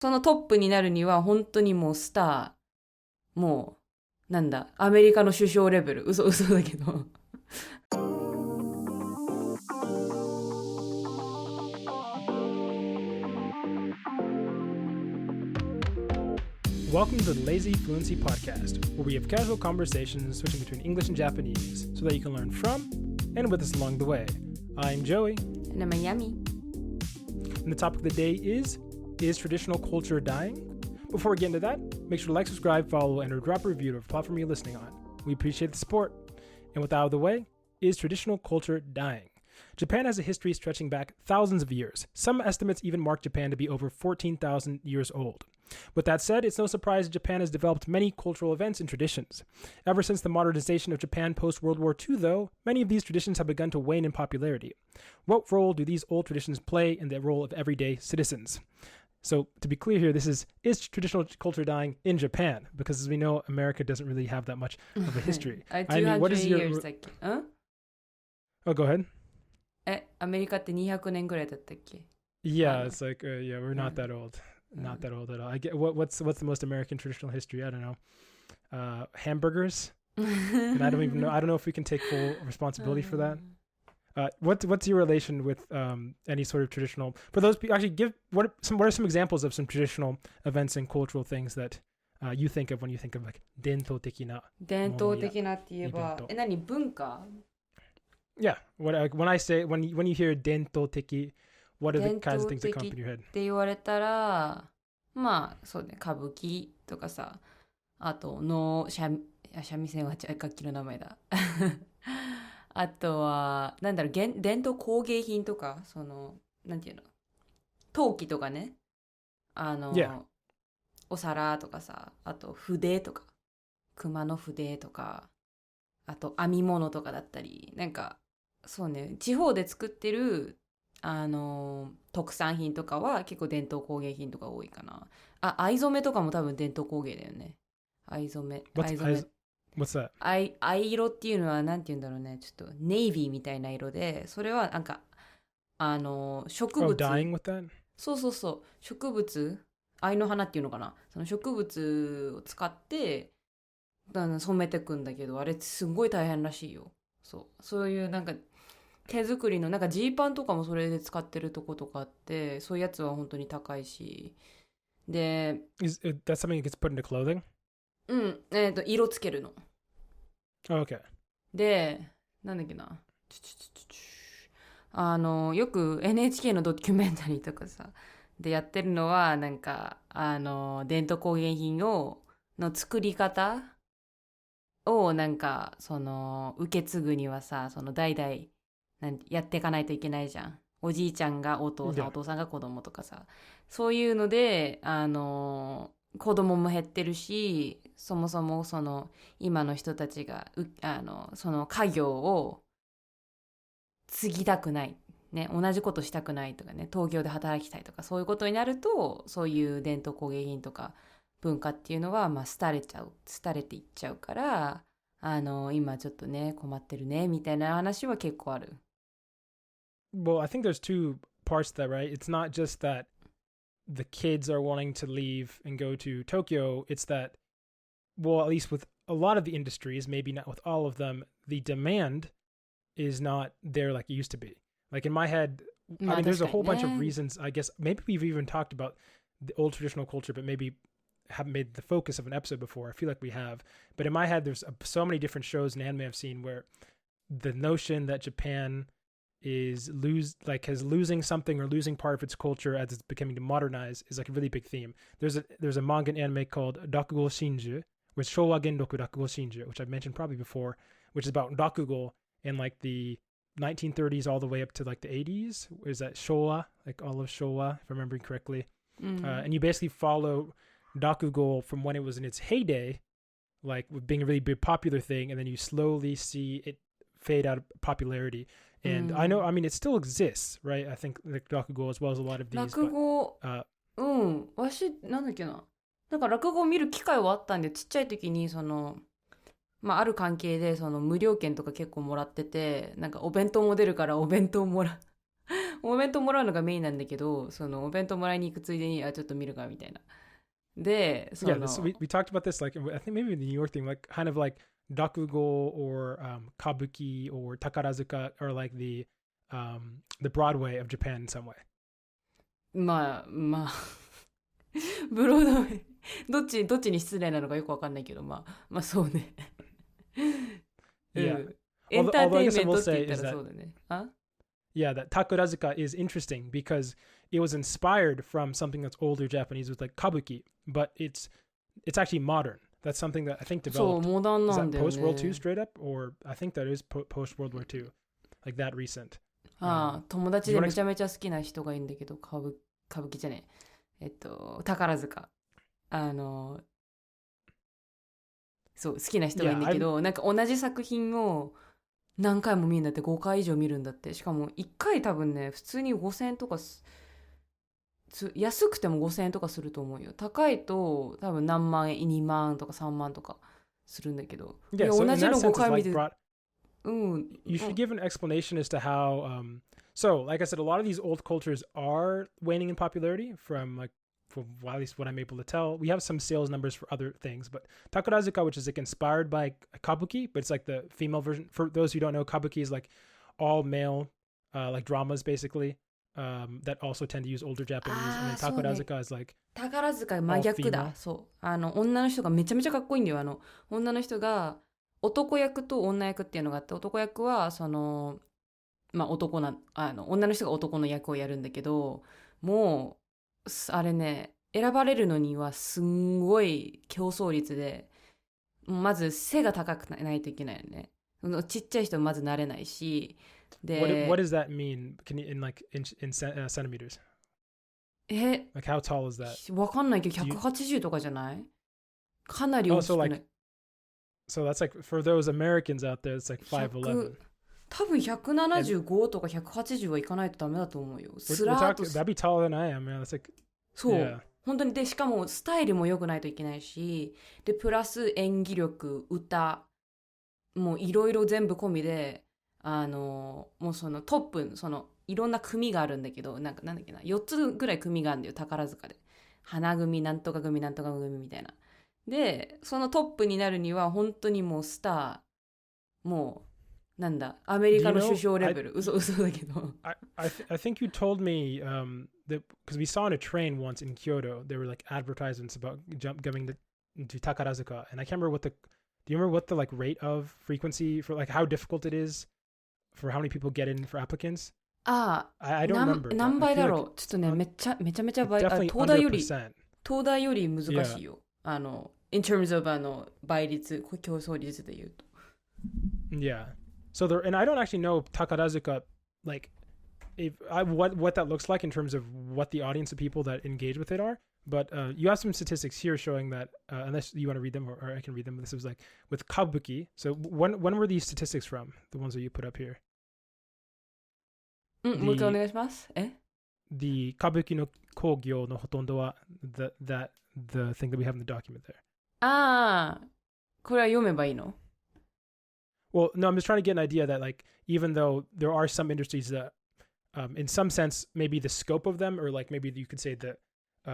そのトップになるには本当にもうスター、もうなんだアメリカの首相レベル、嘘だけどWelcome to the lazyfluency podcast, where we have casual conversations switching between English and Japanese so that you can learn from and with us along the way. I'm Joey. And I'm Yami. And the topic of the day is traditional culture dying? Before we get into that, make sure to like, subscribe, follow, and or drop a review to the platform you're listening on. We appreciate the support. And with that out of the way, is traditional culture dying? Japan has a history stretching back thousands of years. Some estimates even mark Japan to be over 14,000 years old. With that said, it's no surprise that Japan has developed many cultural events and traditions. Ever since the modernization of Japan post-World War II, though, many of these traditions have begun to wane in popularity. What role do these old traditions play in the role of everyday citizens? So, to be clear here, this is traditional culture dying in Japan? Because as we know, America doesn't really have that much of a history. I mean, what is your... Oh, go ahead. アメリカって200年ぐらいだったっけ? Yeah, it's like, yeah, we're not that old. Not that old at all. I get what's the most American traditional history? I don't know. Hamburgers. And I don't know if we can take full responsibility for that. What's your relation with any sort of traditional? For those people, actually, what are some examples of some traditional events and cultural things that you think of when you think of like 伝統的なって言えば、何文化? Yeah. When you hear 伝統的, what are the kinds of things that come up in your head? って言われたら、まあそうね、歌舞伎とかさ、あと三味線は楽器の名前だ。あとはなんだろう、伝統工芸品とか、そのなんていうの、陶器とかね、Yeah. お皿とかさ、あと筆とか、熊の筆とか、あと編み物とかだったり、なんかそうね、地方で作ってる特産品とかは結構伝統工芸品とか多いかな。藍染めとかも多分伝統工芸だよね。藍染め。What's that? 藍色っていうのはなんて言うんだろうね。ちょっとネイビーみたいな色で、それはなんか植物。dyeing with that? そう。植物、藍の花っていうのかな。その植物を使って染めてくんだけど、あれすごい大変らしいよ。そういうなんか手作りのなんかジーパンとかもそれで使ってるとことかあって、そういうやつは本当に高いし、で、Is that something that gets put into clothing? 色つけるの。Oh, okay. で、なんだっけな、よく NHK のドキュメンタリーとかさでやってるのはなんか伝統工芸品の作り方をなんかその受け継ぐにはさ、その代々やっていかないといけないじゃん。おじいちゃんがお父さん、お父さんが子供とかさ、そういうので子供も減ってるし、そもそもその今の人たちがその家業を継ぎたくないね、同じことしたくないとかね、東京で働きたいとか、そういうことになると、そういう伝統工芸品とか文化っていうのはまあ廃れていっちゃうから、今ちょっとね困ってるねみたいな話は結構ある。Well, I think there's two parts to that, right? It's not just that the kids are wanting to leave and go to Tokyo. It's that, well, at least with a lot of the industries, maybe not with all of them, the demand is not there like it used to be. Like in my head, I mean, there's a whole bunch of reasons, I guess. Maybe we've even talked about the old traditional culture, but maybe haven't made the focus of an episode before. I feel like we have. But in my head, there's so many different shows and anime I've seen where the notion that Japan is losing something or losing part of its culture as it's becoming modernized is like a really big theme. There's a manga and anime called Rakugo Shinju, which Showa Genroku Rakugo Shinju, which I've mentioned probably before, which is about Rakugo in like the 1930s all the way up to like the 80s. Is that Showa, like all of Showa, if I'm remembering correctly? Mm-hmm. And you basically follow Rakugo from when it was in its heyday, like being a really big popular thing, and then you slowly see it fade out of popularity. And I know, I mean, it still exists, right? I think like Rakugo as well as a lot of these. 落語、わしなんだっけな、なんか落語を見る機会はあったんで、ちっちゃい時にそのある関係でその無料券とか結構もらってて、なんかお弁当も出るからお弁当もお弁当もらうのがメインなんだけど、そのお弁当もらいに行くついでに、ちょっと見るかみたいな。で、そ Yeah, の、we talked about this, like, I think maybe the New York thing, like, kind of like Dakugo or Kabuki or Takarazuka, or like the Broadway of Japan in some way. まあ、ブロードウェイ、どっちに失礼なのかよくわかんないけど、まあそうね。Yeah. エンター Although テ I イン guess メ I ント will って言 say った is ら that, そうだね。あ yeah, that Takarazuka is interesting because it was inspired from something that's older Japanese with like kabuki, but it's actually modern. That's something that I think そう、 developed. モダン Is なん that だよ post World II ね。straight up, or I think that is post World War II, like that recent. 友達 do you で wanna めちゃめちゃ好きな人がいるんだけど、歌舞伎じゃねえ。宝塚。あの、そう、好きな人がいるんだけ Yeah, ど、なんか同じ作品を何回も見るんだって、5回以上見るんだって。しかも1回多分ね、普通に5000円とか安くても5000円とかすると思うよ。高いと多分何万円、2万とか3万とかするんだけど。い yeah. や So 同 in じ that の sense, 5 it's 回見 like て、brought. うん。You should give an explanation as to how. So, like I said, a lot of these old cultures are waning in popularity from like, from well, at least what I'm able to tell. We have some sales numbers for other things, but Takarazuka, which is like inspired by kabuki, but it's like the female version. For those who don't know, kabuki is like all male, like dramas basically, that also tend to use older Japanese. And then そうね。 Takarazuka is like 宝塚真逆だ。そう。女の人がめちゃめちゃかっこいいんだよ。女の人が、男役と女役っていうのがあって、男役は、女の人が男の役をやるんだけど、もう、あれね、選ばれるのにはすんごい競争率で、まず背が高くないといけないよね。ちっちゃい人まずなれないし、で、what does that mean? Can you in like in centimeters? Like how tall is that? わかんないけど180とかじゃない？かなり大きくない。So that's like for those Americans out there, it's like 5'11. 多分175とか180はいかないとダメだと思うよ。スラーっと。That'd be taller than I am, man. That's like そう。Yeah. 本当に。で、しかもスタイルも良くないといけないし、で、プラス演技力、歌、もういろいろ全部込みで、もうそのトップ、いろんな組があるんだけど、なんだっけな、4つぐらい組があるんだよ、宝塚で。花組、なんとか組、なんとか組みたいな。で、そのトップになるには、本当にもうスター、もう、なんだ、アメリカの首相レベル。嘘だけど。I think you told me that because we saw on a train once in Kyoto, there were like advertisements about going to Takarazuka, and I can't remember do you remember what the like rate of frequency for like how difficult it is for how many people get in for applicants? I don't remember. 何倍だろう。ちょっとね、めちゃめちゃ倍。東大より難しいよ。in terms of 倍率、競争率で言うと。Yeah. So and I don't actually know Takarazuka, like, what that looks like in terms of what the audience of people that engage with it are. But you have some statistics here showing that, unless you want to read them or I can read them. This was like with kabuki. So when were these statistics from? The ones that you put up here. もう一回お願いします。The kabuki no kogyo no hotondo wa the thing that we have in the document there. これは読めばいいの？ Well, no, I'm just trying to get an idea that like even though there are some industries that, in some sense, maybe the scope of them, or like maybe you could say the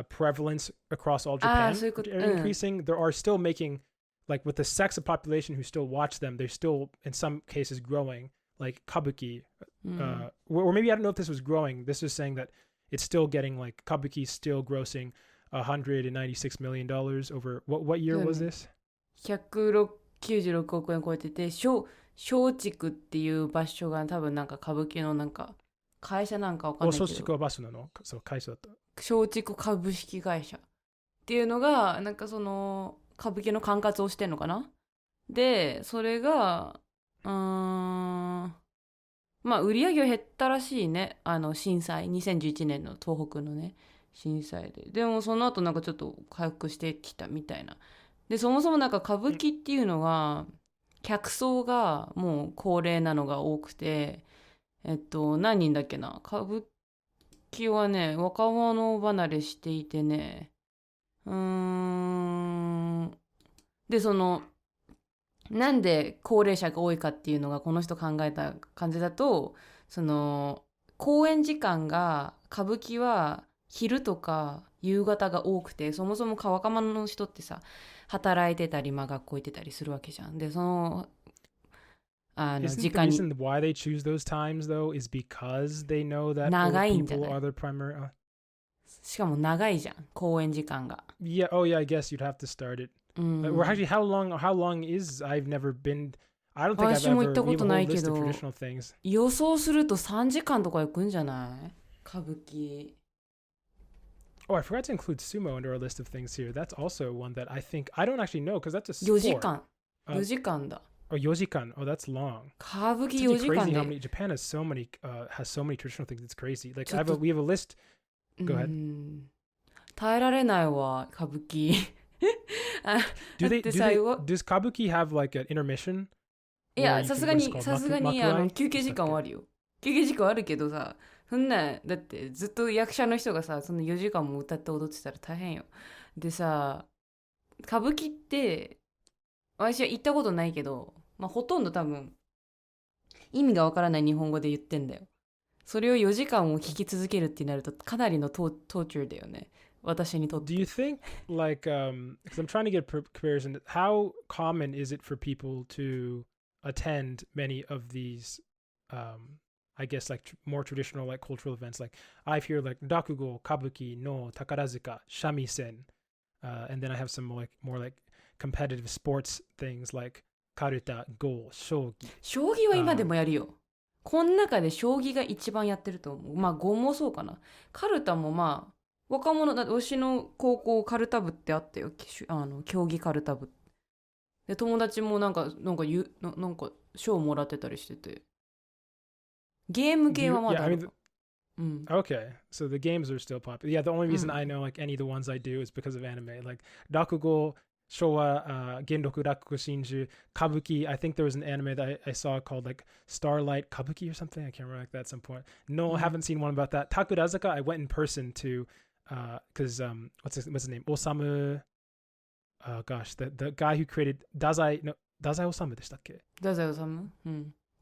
prevalence across all Japan are increasing, there are still making, like with the sex of population who still watch them, they're still in some cases growing, like kabuki, or maybe I don't know if this was growing. This is saying that it's still getting like kabuki still grossing $196 million over what year was this? 196億円超えてて、松竹っていう場所が多分なんか歌舞伎のなんか会社なんかわかんないけど。松竹は場所なの？そう、会社だった。松竹株式会社っていうのがなんかその歌舞伎の管轄をしてんのかな。で、それがまあ売り上げは減ったらしいね。震災、2011年の東北のね震災で。でもその後なんかちょっと回復してきたみたいな。で、そもそもなんか歌舞伎っていうのが客層がもう高齢なのが多くて、何人だっけな、歌舞伎はね若者離れしていてね、でなんで高齢者が多いかっていうのがこの人考えた感じだと、公演時間が歌舞伎は昼とか夕方が多くて、そもそも若者の人ってさ働いてたり、学校行ってたりするわけじゃん。でその時間に Isn't the reason why they choose those times though is because they know that old people are their primary しかも長いじゃん公演時間が。 Yeah, oh yeah, I guess you'd have to start it. Or actually, how long is I've never been. I don't think I've 私も行 ever. った We こ have と a な whole いけ list of ど traditional things. 予想すると3時間とか行くんじゃない、歌舞伎。 Oh, I forgot to include sumo into our list of things here. That's also one that I think I don't actually know because that's a 4 sport. 時間4時間だ。 Oh, 4時間. Oh, that's long. 歌舞伎 It's 4時間 crazy で how many Japan has so many traditional things. It's crazy. Like we have a list. Go ahead. 耐えられないわ歌舞伎。Does kabuki have like an intermission? いや、さすがに休憩時間はあるよ。休憩時間はあるけどさ、そんなだってずっと役者の人がさ、その4時間も歌って踊ってたら大変よ。でさ、歌舞伎って私は行ったことないけど、ほとんど多分意味がわからない日本語で言ってんだよ。それを4時間も聞き続けるってなるとかなりのトーチューだよね。私にとって。Do you think like because I'm trying to get comparison, how common is it for people to attend many of these I guess like more traditional like cultural events? Like I hear like rakugo, kabuki, no, takarazuka, shamisen, and then I have some more like competitive sports things like karuta, go, shogi. 将棋は今でもやるよ。この中で将棋が一番やってると思う。碁もそうかな。カルタも若者だって、私の高校カルタ部ってあったよ。競技カルタ部で、友達もなんか賞もらってたりしてて。ゲーム系はまだあるか。Okay, so the games are still popular. Yeah, the only reason I know like any of the ones I do is because of anime. Like rakugo, Showa, Genroku Rakugo Shinju, Kabuki. I think there was an anime that I saw called like Starlight Kabuki or something. I can't remember like that at some point. No, I haven't seen one about that. Takurazuka, I went in person to because what's his name? Osamu. Gosh, the guy who created Dazai Osamu でしたっけ? Dazai Osamu?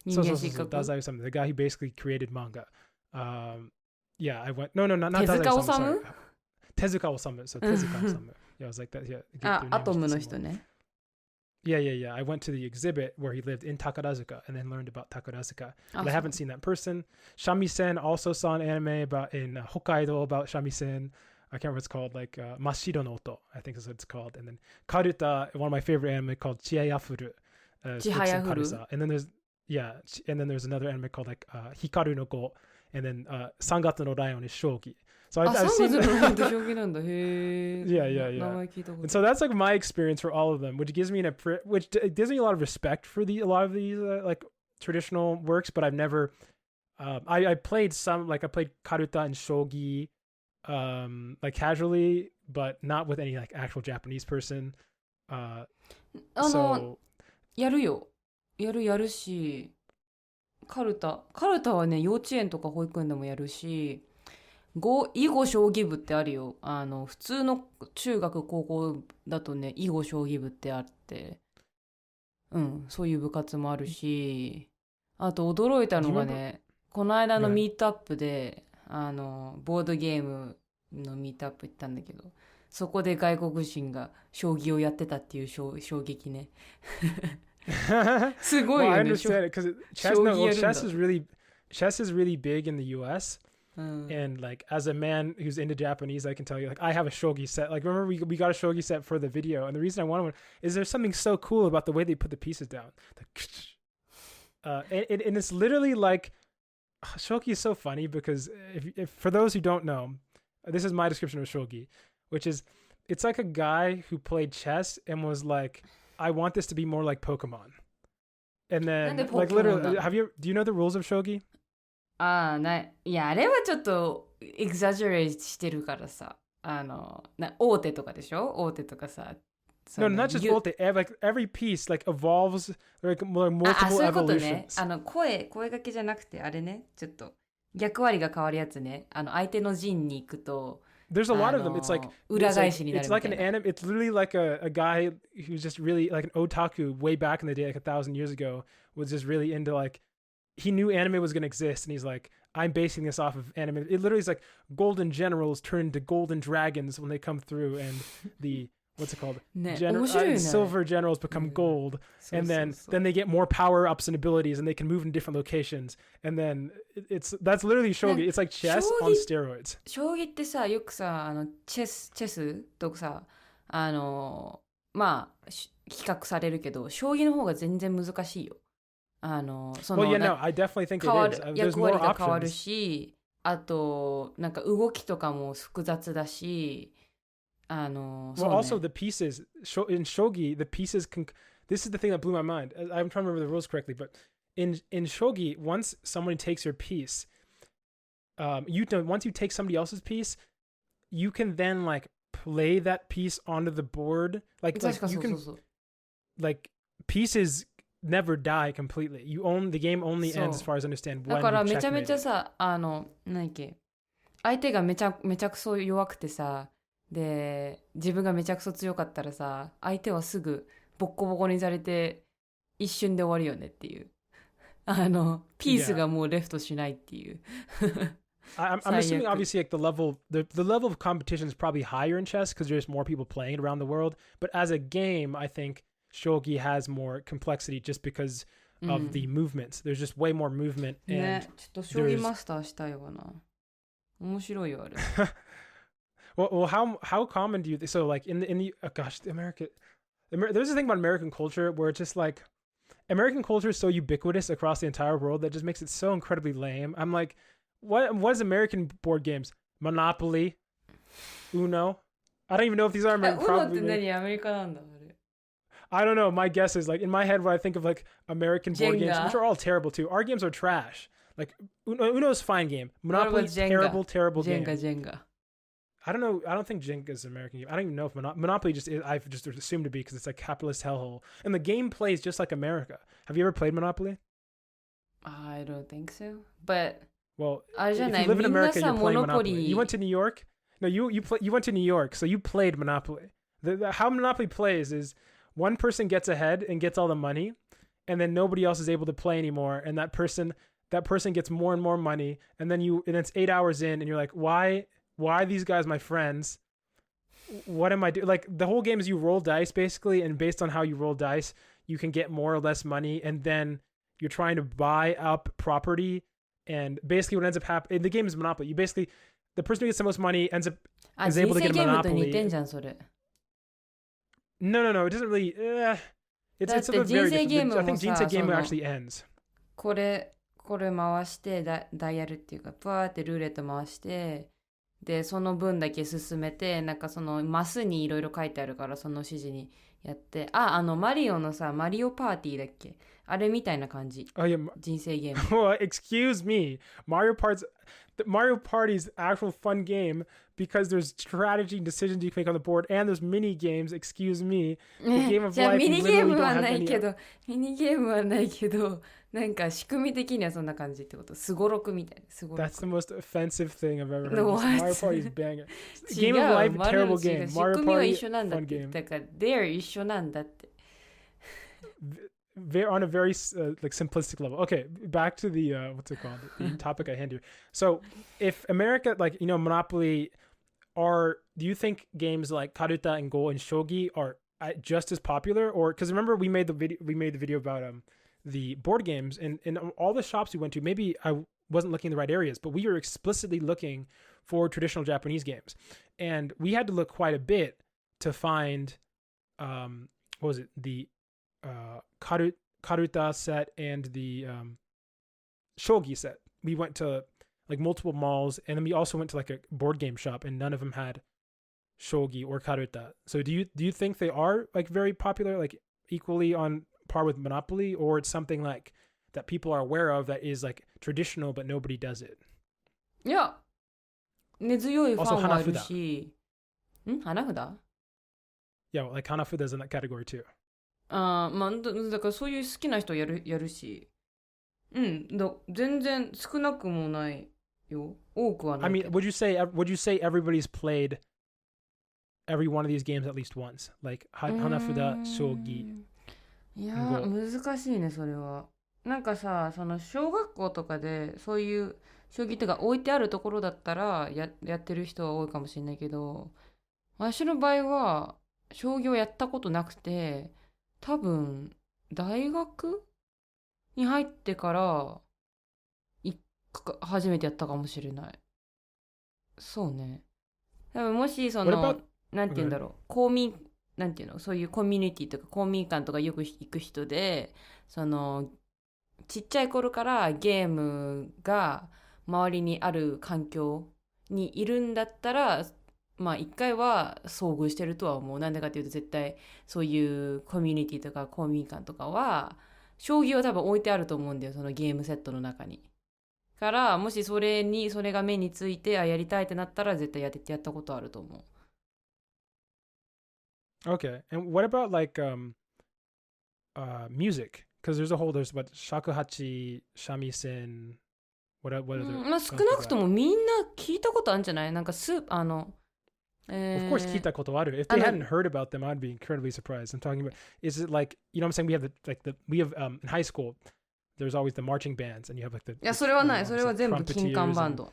そう、Dazai Osamu, the guy who basically created manga. Yeah, I went. No, not Dazai Osamu. Tezuka Osamu. So Tezuka Osamu. Yeah, I was like that. Yeah. アトムの人ね。Yeah. I went to the exhibit where he lived in Takarazuka and then learned about Takarazuka. But I haven't seen that person. Shamisen also saw an anime about in Hokkaido about Shamisen. I can't remember what it's called, like Mashiro no Oto, I think is what it's called. And then Karuta, one of my favorite anime called Chihayafuru. Chihayafuru. And then there's another anime called like Hikaru no Go. And then Sangatsu no Raion is Shogi. So I've seen Yeah. And so that's like my experience for all of them, which gives me a lot of respect for a lot of these like traditional works, but I've never I played some, like I played Karuta and Shogi like casually, but not with any like actual Japanese person. So やるし、カルタはね、幼稚園とか保育園でもやるし、囲碁将棋部ってあるよ。普通の中学高校だとね、囲碁将棋部ってあって、そういう部活もあるし、あと驚いたのがね、この間のミートアップで、ボードゲームのミートアップ行ったんだけど、そこで外国人が将棋をやってたっていう衝撃ね。すごいよね。Well, I understand it because chess is really big in the US. And like as a man who's into Japanese, I can tell you, like I have a shogi set. Like remember we got a shogi set for the video, and the reason I wanted one is there's something so cool about the way they put the pieces down. And it's literally like shogi is so funny because if for those who don't know, this is my description of shogi, which is it's like a guy who played chess and was like, I want this to be more like Pokemon. And then like literally, do you know the rules of shogi? いや、あれはちょっとエグザジュレートしてるからさ、大手とかでしょ？大手とかさ。No, not just both. Like every piece like evolves like multiple そういうことね。 evolutions. 声掛けじゃなくてあれね、ちょっと役割が変わるやつね。相手の陣に行くと。There's a lot of them. It's like 裏返しになるみたいな。It's like an anime. It's literally like a guy who's just really like an otaku way back in the day, like 1,000 years ago, was just really into like he knew anime was going to exist, and he's like, I'm basing this off of anime. It literally is like golden generals turn into golden dragons when they come through, and the what's it called? ね、面白いよね。 Silver generals become gold, そう and そう then そう then they get more power ups and abilities, and they can move in different locations. And then that's literally shogi. It's like chess on steroids. 将棋ってさ、よくさ、チェスとさ、まあ比較されるけど、将棋の方が全然難しいよ。その Well, yeah, no, I definitely think 変わ it る is. 役 There's more 割が変わる options. し、あとなんか動きとかも複雑だし、そう Well, ね also the pieces in shogi, the pieces can. This is the thing that blew my mind. I'm trying to remember the rules correctly, but in shogi, once someone takes your piece, once you take somebody else's piece, you can then like play that piece onto the board. Like 確か you そうそう can そう。 like pieces never die completely. The game only ends as far as I understand だ when から you めちゃめ checkmate ちゃ it. さ、何やっけ、相手がめちゃくそ弱くてさ、で自分がめちゃくそ強かったらさ、相手はすぐボッコボコにされて一瞬で終わるよねっていう。ピースがもうレフトしないっていう。I'm assuming obviously like the level of competition is probably higher in chess because there's more people playing it around the world. But as a game, I think shogi has more complexity just because of the movements. There's just way more movement. ね、 And ちょっと将棋マスターしたいわな。面白いよあれ。well, how common do you think? So like in the gosh, there's a thing about American culture where it's just like American culture is so ubiquitous across the entire world that just makes it so incredibly lame. I'm like, what is American board games? Monopoly, Uno. I don't even know if these are American. ウノって Probably. 何アメリカなんだあれ。 I don't know. My guess is like in my head when I think of like American board games, Jenga. which are all terrible too. Our games are trash. Like Uno's a fine game. Monopoly, Jenga? terrible game. ジェンガ。 I don't know. I don't think Jenga is an American game. I don't even know if Monopoly just is. I've just assumed to be because it's like capitalist hellhole. And the game plays just like America. Have you ever played Monopoly? I don't think so. But Well, あれじゃ if ない、 you live in みんな America, さ、 you're モ playing ノポ Monopoly. リ You went to New York? No, you went to New York, so you played Monopoly. How Monopoly plays is one person gets ahead and gets all the money, and then nobody else is able to play anymore, and that person gets more and more money, and then it's 8 hours in, and you're like, why are these guys my friends? What am I doing? Like the whole game is you roll dice basically, and based on how you roll dice, you can get more or less money, and then you're trying to buy up property, and basically what ends up happening, the game is Monopoly. You basically, the person who gets the most money is あ、 able 人 to 生 get a ゲームと似てん monopoly. じゃんそれ。 No, it doesn't really. It's a very different. I think Jinsei game actually ends. これ回してダイヤルっていうかプワーってルーレット回してでその分だけ進めてなんかそのマスにいろいろ書いてあるからその指示にやってマリオのさマリオパーティーだっけあれみたいな感じ。 Oh yeah. 人生ゲーム。 Well, excuse me. Mario Party's actual fun game because there's strategy and decisions you can make on the board and there's mini games. Excuse me. The game of じゃあ life ミ you ニゲー literally ム don't は have ない any. けどミニゲームはないけどなんか仕組み的にはそんな感じってこと。すごろくみたいな。すごろく。 That's the most offensive thing I've ever heard. No, Mario what? Party's banger. 違 Game う of life, 丸の terrible 違う game. 仕 Mario 組みは Party, 一緒なんだっ fun て。 game. だから they're 一緒なんだって。On a very like simplistic level. Okay, back to the what's it called? The topic at hand here. So, if America, like Monopoly, do you think games like Karuta and Go and Shogi are just as popular? Or because remember we made the video about the board games and in all the shops we went to. Maybe I wasn't looking in the right areas, but we were explicitly looking for traditional Japanese games, and we had to look quite a bit to find what was it, the Karuta set and the Shogi set. We went to like multiple malls, and then we also went to like a board game shop, and none of them had Shogi or Karuta. So do you think they are like very popular, like equally on par with Monopoly, or it's something like that people are aware of that is like traditional but nobody does it? いや根強いファンもあるし。花札 Yeah, like Hanafuda's in that category too. まあだからそういう好きな人やるし、全然少なくもないよ。多くはない。I mean, would you say everybody's played every one of these games at least once, like Hanafuda, Shogi? いや難しいねそれは。なんかさその小学校とかでそういう将棋とか置いてあるところだったらやってる人は多いかもしれないけど、私の場合は将棋をやったことなくて、多分大学に入ってから初めてやったかもしれない。そうね。多分もしそ What の about なんて言うんだろう、なんていうの、そういうコミュニティとか公民館とかよく行く人で、そのちっちゃい頃からゲームが周りにある環境にいるんだったら、まあ一回は遭遇してるとは思う。なんでかっていうと、絶対そういうコミュニティとか公民館とかは将棋は多分置いてあると思うんだよ、そのゲームセットの中に。から、もしそれが目について、やりたいってなったら絶対やったことあると思う。Okay. And what about like music? Because there's what shakuhachi, shamisen, what other まあ少なくともみんな聞いたことあるんじゃない？なんかOf course, kita koto aru. If they hadn't heard about them, I'd be incredibly surprised. I'm talking about, is it like, you know what I'm saying? We have in high school, there's always the marching bands, and you have like the. いや、それはない。それは全部 trumpeters 金管バン and- ド。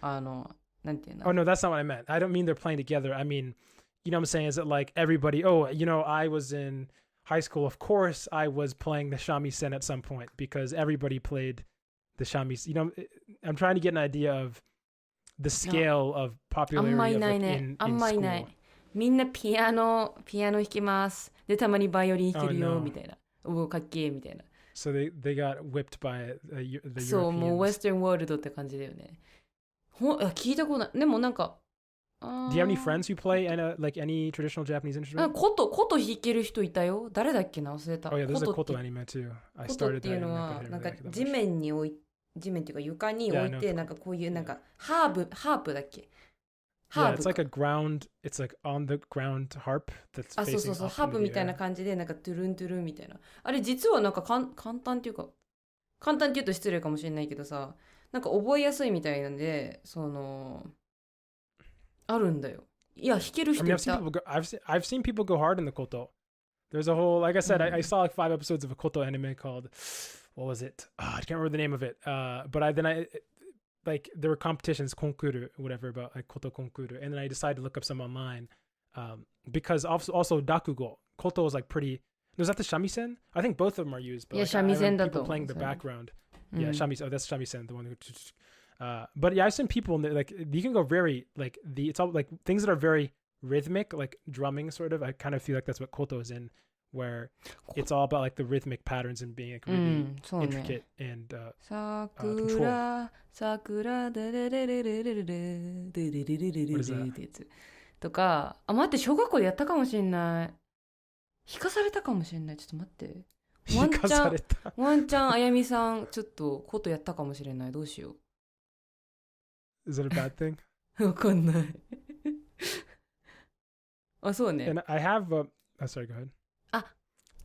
なんていうの？ Oh no, that's not what I meant. I don't mean they're playing together. I mean, you know what I'm saying? Is it like everybody? Oh, you know, I was in high school. Of course, I was playing the shamisen at some point because everybody played the shamisen. You know, I'm trying to get an idea of the scale of あん popularity まい of ない like ね。 in あん in まいな school. い。みんなピアノ弾きます。で、たまにバイオリン弾ける Oh, よ、 no. みたいな。おお、かっけー、みたいな。So they got whipped by the そう、もうウェ Europeans. スタンワールドって感じだよね。聞いたことない。でもなんか、Do you have any friends who play like any traditional Japanese 琴弾ける人いたよ。誰だっけな、忘れた。 instrument? Oh yeah, there's a 琴 koto anime too. I 琴っ started て that いう anime. の but は I didn't なん really か like it that 地 much. 面に地面っていうか床に置い Yeah, I て know. なんかこういうなんかハープだっけ？ ハ Yeah, ー it's プ like か。 a ground. It's like on the ground harp that's あ、そうそう facing そう、 up ハー into プ the みたいな air. 感じでなんかトゥルントゥルンみたいな。あれ実はなんか簡単っていうか、簡単って言うと失礼かもしれないけどさ、なんか覚えやすいみたいなんで、あるんだよ。いや、弾ける I 人 mean, いた。I've seen people go hard in the koto. There's a whole, like I said, I saw like 5 episodes of a koto anime called, what was it? I can't remember the name of it. But like there were competitions, konkuru, whatever, about like koto konkuru, and then I decided to look up some online, because also dakugo, koto is like pretty. Was that the shamisen? I think both of them are used, but Yeah, like, I remember shamisen people だと思う。playing the それ。background. う Yeah, ん。 shamisen. Oh, that's shamisen, the one who. But yeah, I've seen people like you can go very like it's all like things that are very rhythmic, like drumming sort of. I kind of feel like that's what koto is in, where it's all about like the rhythmic patterns and being like う really ん、そうね。 intricate and 桜デレレレレレレレデレレレレレレ What is that? ってやつとか、あ、待って、小学校でやったかもしれない。弾かされたかもしれない。ちょっと待って。ワンチャンあやみさんちょっとことやったかもしれない。どうしよ Is that a bad thing? う。わかんない。あ、そうね。 And I have sorry, go ahead. あ、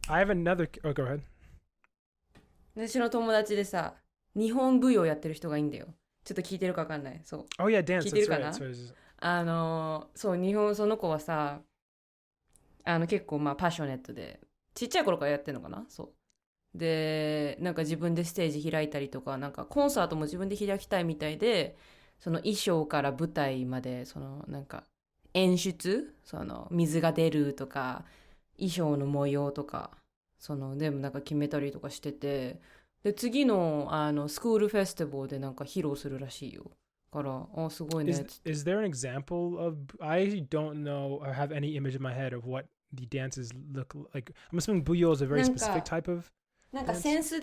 I have another. Oh, go ahead. 私の友達でさ、日本舞踊やってる人がいいんだよ。ちょっと聞いてるかわかんない。そう。 Oh yeah, dance. 聞いてる That's か right. な？ So その子はさ、結構まあパッショネットで、ちっちゃい頃からやってるのかな？そう。で、なんか自分でステージ開いたりとか、なんかコンサートも自分で開きたいみたいで、その衣装から舞台まで、なんか演出、水が出るとか、衣装の模様とか、全部なんか決めたりとかしてて、で、次のスクールフェスティバルでなんか披露するらしいよ。から、あ、すごいね。is there an example of? I don't know. I have any image in my head of what the dances look like. I'm assuming buyo is a very specific type of. なんかセンス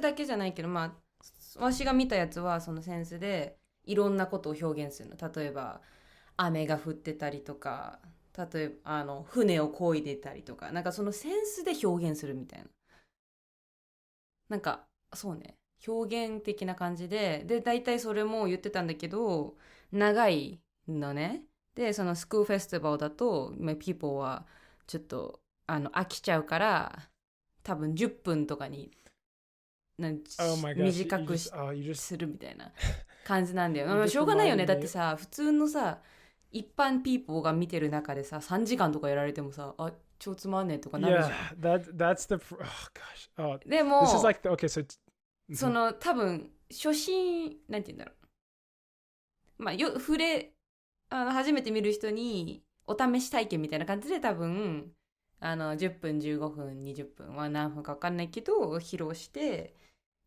だけじゃないけど、まあわしが見たやつはそのセンスでいろんなことを表現するの。例えば雨が降ってたりとか、例えば船を漕いでたりとか、なんかそのセンスで表現するみたいな。なんかそうね、表現的な感じで、大体それも言ってたんだけど、長いのね。で、そのスクールフェスティバルだと、people はちょっと飽きちゃうから、多分10分とかに短くするみたいな感じなんだよ。まあ、しょうがないよね。だってさ、普通のさ、一般ピーポーが見てる中でさ、3時間とかやられてもさ、あ、超つまんねえとかなるじゃん。that's the. Oh gosh. Oh. でも、This is like okay. So. 多分初心なんて言うんだろう。まあ初めて見る人にお試し体験みたいな感じで多分10分15分20分は何分か分かんないけど披露して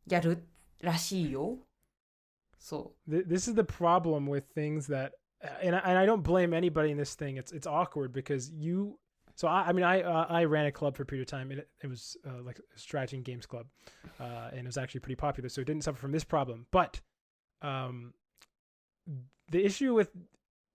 やるらしいよ。そう。This is the problem with things that, and I don't blame anybody in this thing. It's awkward because So I ran a club for a period of time. It was like a strategy and games club, and it was actually pretty popular. So it didn't suffer from this problem. But the issue with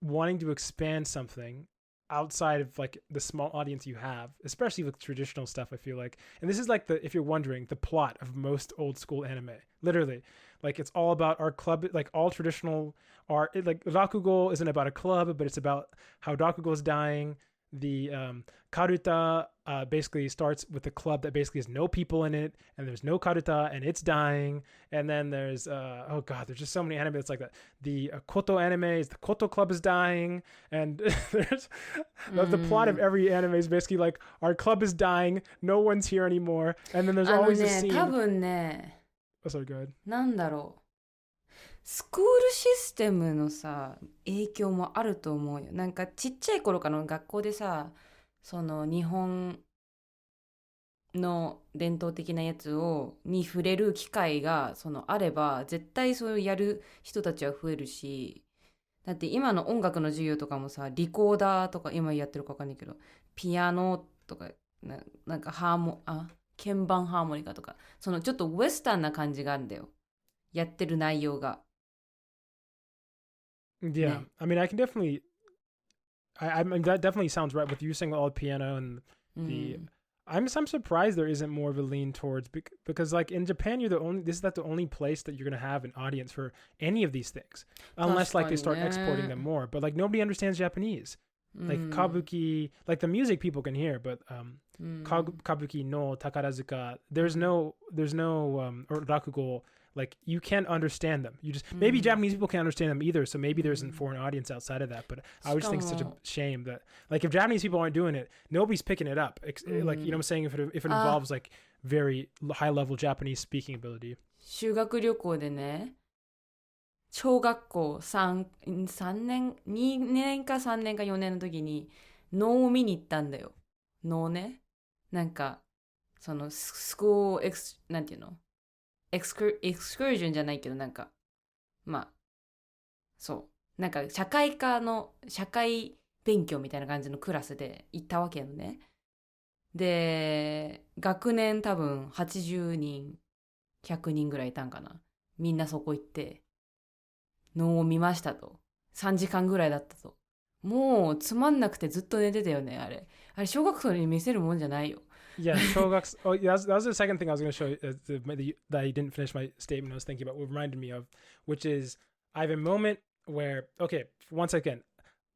wanting to expand something outside of like the small audience you have, especially with traditional stuff, I feel like, and this is like if you're wondering, the plot of most old school anime, literally, like it's all about our club, like all traditional art, like Rakugo isn't about a club, but it's about how Rakugo is dying. The Karuta basically starts with a club that basically has no people in it, and there's no Karuta, and it's dying. And then there's there's just so many anime that's like that. The Koto anime is the Koto club is dying, and there's the plot of every anime is basically like our club is dying, no one's here anymore, and then there's always a scene. 多分ね、sorry, go ahead. なんだろう。スクールシステムのさ影響もあると思うよ。なんかちっちゃい頃からの学校でさ、その日本の伝統的なやつに触れる機会があれば絶対そうやる人たちは増えるし、だって今の音楽の授業とかもさ、リコーダーとか今やってるか分かんないけど、ピアノとかなんか鍵盤ハーモニカとか、そのちょっとウエスタンな感じがあるんだよ、やってる内容が。Yeah, I mean, I can definitely. I mean, that definitely sounds right with you saying all the piano and the. I'm surprised there isn't more of a lean towards because like in Japan this is not the only place that you're gonna have an audience for any of these things unless like they start exporting them more. But like nobody understands Japanese. Like kabuki, like the music people can hear, but kabuki no takarazuka, there's no or rakugo. Like you can't understand them. You just maybe Japanese people can't understand them either. So maybe there's a foreign audience outside of that. But I always think it's such a shame that like if Japanese people aren't doing it, nobody's picking it up. Like you know what I'm saying? If it involves like very high level Japanese speaking ability. 修学旅行でね、小学校3年2年か3年か4年の時に能を見に行ったんだよ。能ね。なんかそのスクールなんていうの？エクスクージョンじゃないけど、なんかまあそうなんか社会勉強みたいな感じのクラスで行ったわけよね。で学年多分80人100人ぐらいいたんかな。みんなそこ行って能を見ましたと。3時間ぐらいだったと。もうつまんなくてずっと寝てたよね。あれ小学生に見せるもんじゃないよ。Yeah, Shogaku's. Oh, yeah, that was the second thing I was going to show you that I didn't finish my statement I was thinking about, what reminded me of, which is I have a moment where, okay, once again,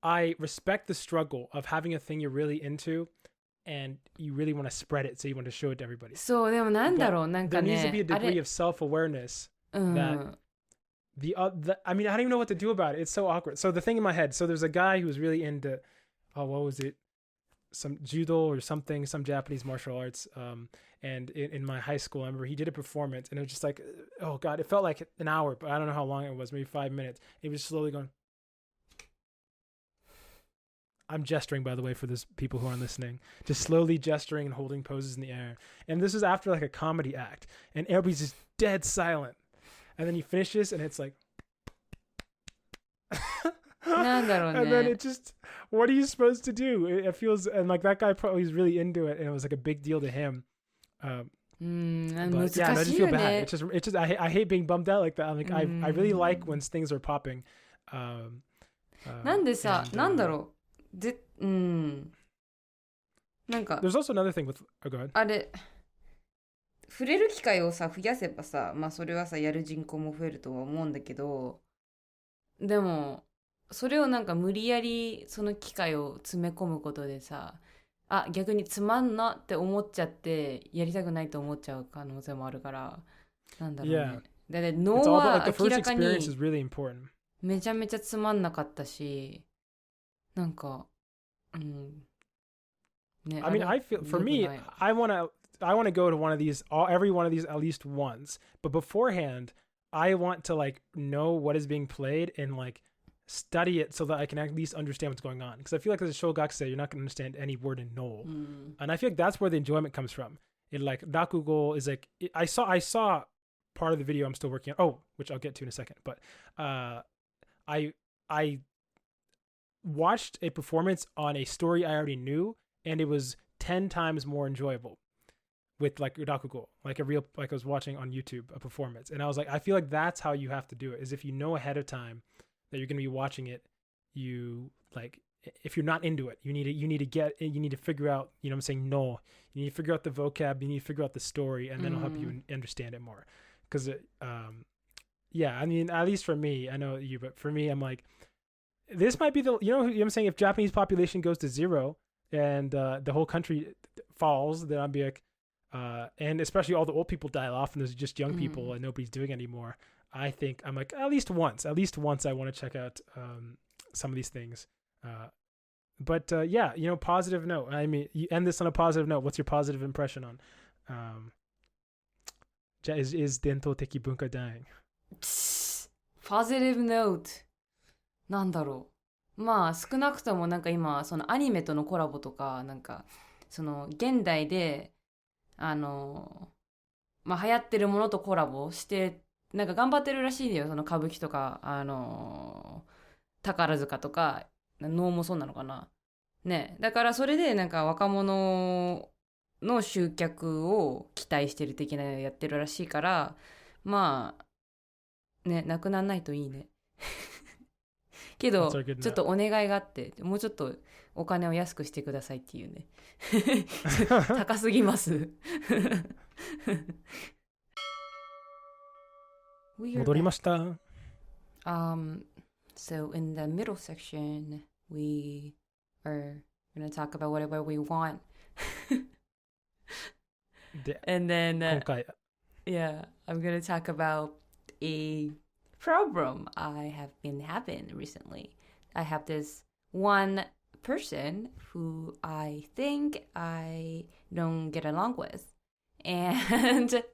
I respect the struggle of having a thing you're really into and you really want to spread it, so you want to show it to everybody. そう、でもなんだろう、なんかね。There needs to be a degree of self-awareness that I mean, I don't even know what to do about it. It's so awkward. So the thing in my head, so there's a guy who was really into, what was it? Some judo or something, some Japanese martial arts. And in my high school, I remember he did a performance and it was just like, oh God, it felt like an hour, but I don't know how long it was, maybe 5 minutes. He was slowly going. I'm gesturing, by the way, for this people who aren't listening, just slowly gesturing and holding poses in the air. And this is after like a comedy act and everybody's just dead silent. And then he finishes and it's like, and then it just, what are you supposed to do? It feels, and like that guy probably was really into it and it was like a big deal to him. But yeah, I just feel bad. It's just I hate being bummed out like that. I'm like, I really like when things are popping. なんでさ、なんだろう。なんか There's also another thing with, go ahead. あれ、触れる機会をさ、増やせばさ、まあそれはさ、やる人口も増えるとは思うんだけど、でも、それをなんか無理やりその機会を詰め込むことでさ、逆につまんなって思っちゃってやりたくないと思っちゃう可能性もあるから、なんだろうね。だって脳は明らかにめちゃめちゃつまんなかったし、なんか、ね。I mean, I feel, for me, I want to go to one of these, every one of these at least once, but beforehand, I want to like know what is being played and like study it so that I can at least understand what's going on. Because I feel like as a shogakuse, you're not going to understand any word in no. And I feel like that's where the enjoyment comes from. It like rakugo is like I saw part of the video I'm still working on. Oh, which I'll get to in a second. But I watched a performance on a story I already knew, and it was 10 times more enjoyable with like rakugo, like a real, like I was watching on YouTube a performance, and I was like, I feel like that's how you have to do it. Is if you know ahead of time that you're going to be watching it, you like, if you're not into it, you need to figure out, you know what I'm saying? No, you need to figure out the vocab, you need to figure out the story, and then it'll help you understand it more. Because yeah, I mean, at least for me, I know you, but for me, I'm like, this might be the, you know what I'm saying? If Japanese population goes to 0 and the whole country falls, then I'd be like, and especially all the old people die off and there's just young people and nobody's doing it anymore. I think I'm like, at least once I want to check out some of these things. But yeah, you know, positive note. I mean, you end this on a positive note. What's your positive impression on is dentoteki bunka dying? Positive note なんだろう。まあ少なくともなんか今そのアニメとのコラボとかなんかその現代でまあ流行ってるものとコラボしてなんか頑張ってるらしいよ。その歌舞伎とか宝塚とか能もそうなのかな。ね、だからそれでなんか若者の集客を期待してる的なやってるらしいから、まあね、なくならないといいね。けどちょっとお願いがあって、もうちょっとお金を安くしてくださいっていうね。高すぎます。戻りました。So in the middle section, we are going to talk about whatever we want. And then, yeah, I'm going to talk about a problem I have been having recently. I have this one person who I think I don't get along with. And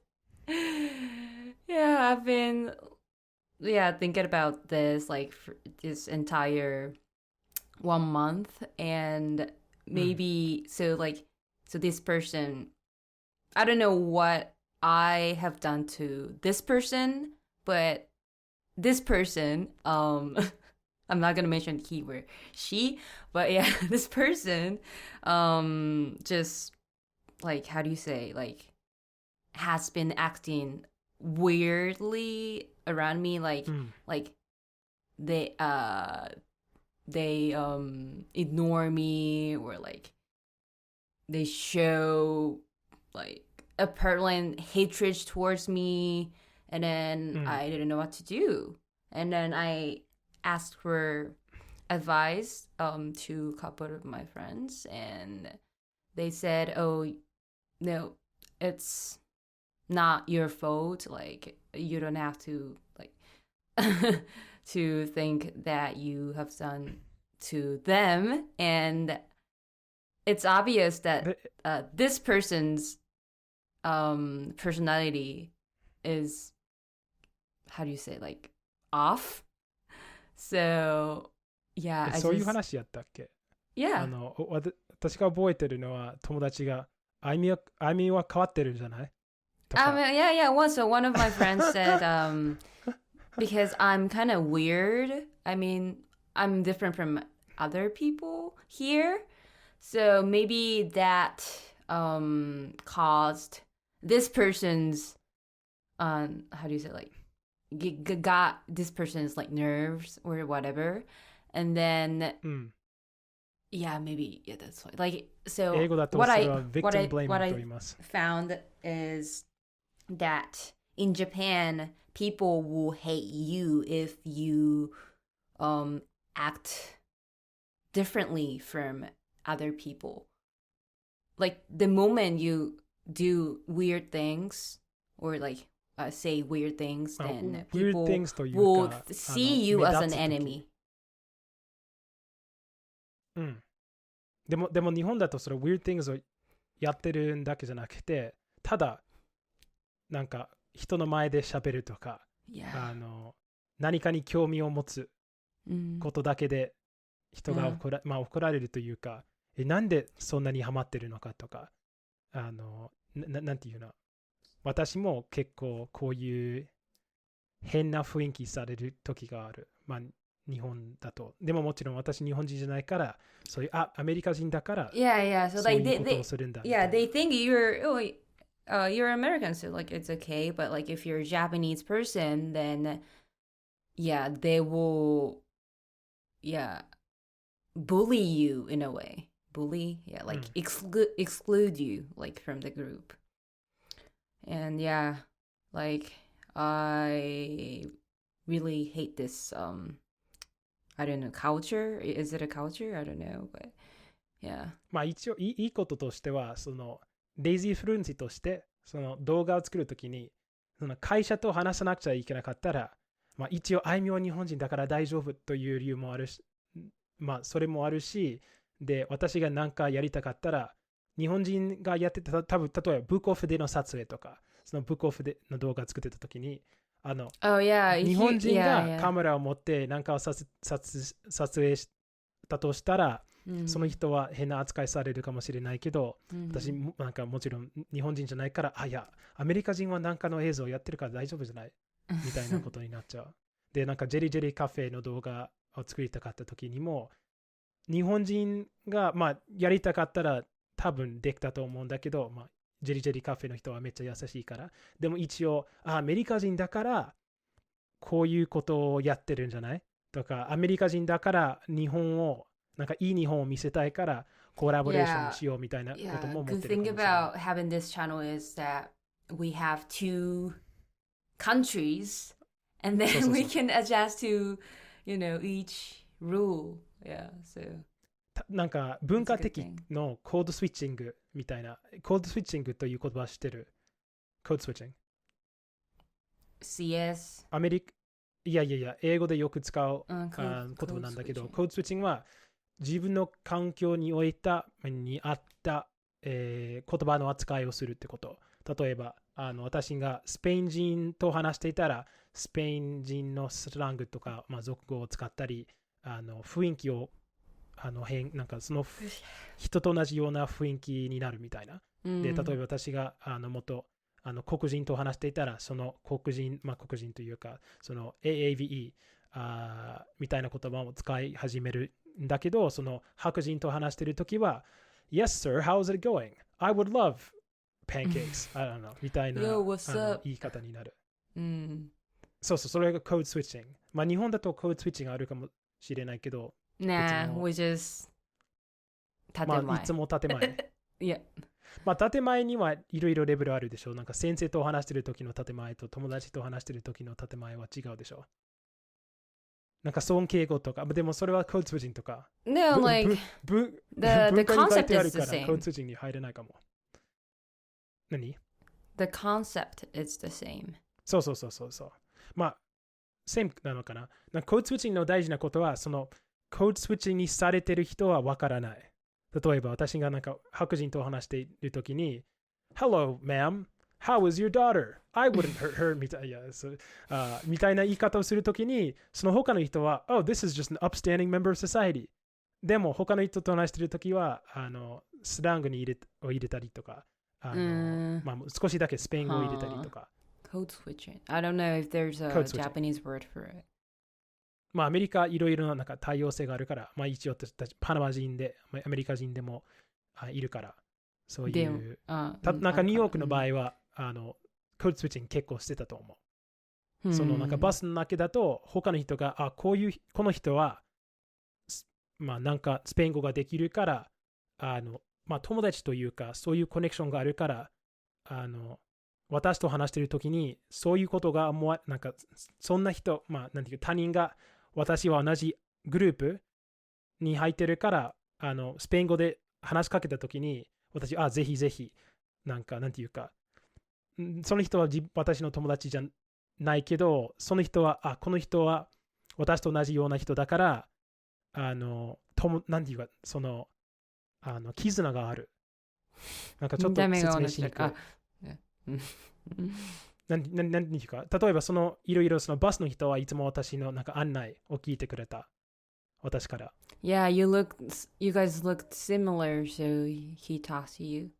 yeah, I've been thinking about this like for this entire 1 month, and maybe so this person, I don't know what I have done to this person, but this person, I'm not gonna mention the keyword she, but yeah, this person just like, how do you say, like has been acting weirdly around me, like they ignore me, or like they show like apparent hatred towards me, and then I didn't know what to do, and then I asked for advice to a couple of my friends, and they said, oh no, it's not your fault, like you don't have to like to think that you have done to them, and it's obvious that this person's personality is, how do you say, like off. So yeah, そういう話やったっけ？ yeah. 私が覚えてるのは友達があいみは変わってるじゃない？ yeah. So one of my friends said, because I'm kind of weird. I mean, I'm different from other people here. So maybe that caused this person's, how do you say, like, got this person's like nerves or whatever. And then, yeah, maybe, yeah, that's why. Like, so what I found is that in Japan, people will hate you if you act differently from other people. Like the moment you do weird things or like say weird things, then people will see you as an enemy. でも日本だとそれ weird things をやってるんだけじゃなくて、ただなんか人の前で喋るとか、何かに興味を持つことだけで人が怒られるというか、なんでそんなにハマってるのかとか、なんていうの、私も結構こういう変な雰囲気される時がある。まあ日本だと。でももちろん私日本人じゃないから、そういうアメリカ人だから、Yeah, so そういうことをするんだ。yeah, they think you're American, so like it's okay. But like if you're a Japanese person, then yeah, they will bully you in a way. Bully, yeah, like exclude you like from the group. And yeah, like I really hate this I don't know, culture. Is it a culture? I don't know, but yeah. まあ一応いいこととしては、そのレイジーフルエンシーとしてその動画を作るときに、その会社と話さなくちゃいけなかったら、まあ一応あいみょん日本人だから大丈夫という理由もあるし、まあそれもあるし、で私が何かやりたかったら、日本人がやってた多分例えばブックオフでの撮影とか、そのブックオフでの動画を作ってたときに、日本人がカメラを持って何かを撮影したとしたら、その人は変な扱いされるかもしれないけど、私なんかもちろん日本人じゃないから、いやアメリカ人は何かの映像をやってるから大丈夫じゃないみたいなことになっちゃう。でなんかジェリジェリカフェの動画を作りたかった時にも、日本人がまあやりたかったら多分できたと思うんだけど、まあジェリジェリカフェの人はめっちゃ優しいから。でも一応、アメリカ人だからこういうことをやってるんじゃないとか、アメリカ人だから日本を、なんかいい日本を見せたいからコラボレーションしようみたいなことも思ってるかもしれない。Good thing about having this channel is that we have two countries and then we can adjust to, each rule. Yeah, so. なんか文化的のコードスイッチングみたいな、コードスイッチングという言葉知ってる？コードスイッチング。CS。いや、英語でよく使う言葉なんだけど、コードスイッチングは自分の環境においたに合った、言葉の扱いをするってこと。例えば、私がスペイン人と話していたら、スペイン人のスラングとか、俗語を使ったり、雰囲気をなんかその人と同じような雰囲気になるみたいな。で、例えば私が元黒人と話していたら、その黒人というか、その AAVE みたいな言葉を使い始めるんだけど、その白人と話しているときは、Yes, sir, how's it going? I would love pancakes. I don't know. みたいな言い方になる。そう、それがコードスイッチング。まあ日本だとコードスイッチングあるかもしれないけど、Nah, we just 建前。いつも建前。Yeah. 建前にはいろいろレベルあるでしょ。なんか先生と話してる時の建前と友達と話してる時の建前は違うでしょ。なんか尊敬語とか、でもそれはコードスイッチングとか。No, like the concept is the same. コードスイッチングに入れないかも。何？ The concept is the same. そう。セームなのかな。コードスイッチングの大事なことは、そのコードスイッチングにされてる人はわからない。例えば私がなんか白人と話しているときに Hello, ma'am. How is your daughter? I wouldn't hurt her. みたいな言い方をするときに、その他の人は Oh, this is just an upstanding member of society. でも他の人と話しているときはスラングに入れたりとか、少しだけスペイン語を入れたりとか。Code switching. I don't know if there's a Japanese word for it. アメリカいろいろななんか多様性があるから、一応私たちパナマ人で、アメリカ人でもいるから、そういう。なんかニューヨークの場合は、コードスイッチング結構してたと思う。そのなんかバスの中だと、他の人が、この人は、なんかスペイン語ができるから、友達というか、そういうコネクションがあるから、私と話しているときに、そういうことがなんか、そんな人、なんていう他人が、私は同じグループに入ってるから、スペイン語で話しかけたときに、私、ぜひぜひ、なんていうか、その人は私の友達じゃないけど、その人は、この人は私と同じような人だから、なんていうか、その、絆がある。なんかちょっと説明しにくい。なんていうか、例えばそのいろいろそのバスの人はいつも私のなんか案内を聞いてくれた。私から。Yeah, you guys looked similar, so he talks to you.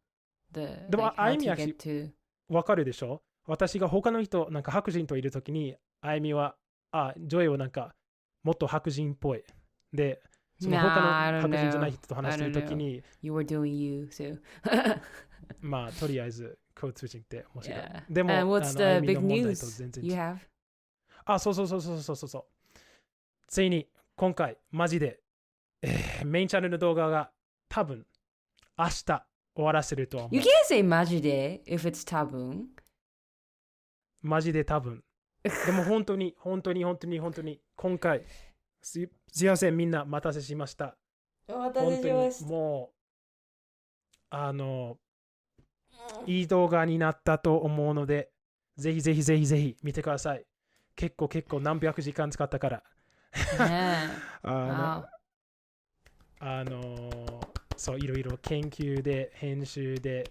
でも、Like, あ how ゆみ to は get to. わかるでしょ？私が他の人、なんか白人といるときに、あゆみは、ジョイはなんかもっと白人っぽい。で、その他 Nah, I の don't 白人じゃない know. 人と I 話してる don't とき know. に、You were doing you, so. まあ、とりあえず、コードスイッチングって面白い。 Yeah. でも、And what's あ the ゆみ big の問題 news と全然 you 違う。have? そう。ついに、今回、マジで、メインチャンネルの動画が多分、明日終わらせるとは思 You う。 can't say majide if it's tabun. マジで多分。でも本当に、今回、すいません、みんな待たせしました。本当にもう、いい動画になったと思うので、ぜひ見てください。結構何百時間使ったから。Yeah. そう、いろいろ研究で、編集で、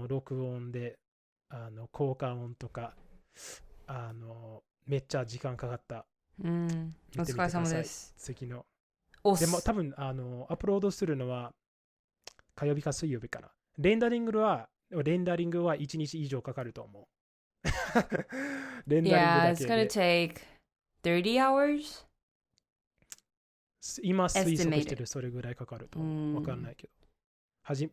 録音で、効果音とか、めっちゃ時間かかった。お疲れ様です。次の。でも多分、アップロードするのは火曜日か水曜日かな。レンダリングは1日以上かかると思う。レンダリングだけで。Yeah, it's gonna take 30 hours? 今推測してるそれぐらいかかると思う。わからないけど。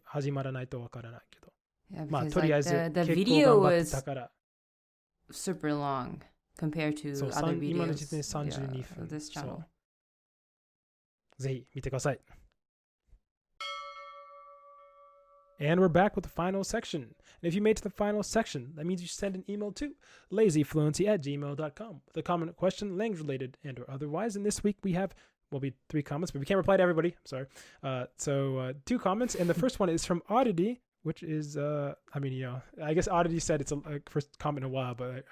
始まらないとわからないけど。Yeah, まあ、 because とりあえず the 結 video 構頑張ってた was から。super long compared to そう、 other 今の videos 時点で32 of 分。this そ channel. う。ぜひ見てください。And we're back with the final section. And if you made it to the final section, that means you send an email to lazyfluency@gmail.com with a comment, question, language related, and or otherwise. And this week we have, will be 3 comments, but we can't reply to everybody. I'm sorry. So 2 comments. And the first one is from Oddity, which is, I guess Oddity said it's a first comment in a while, but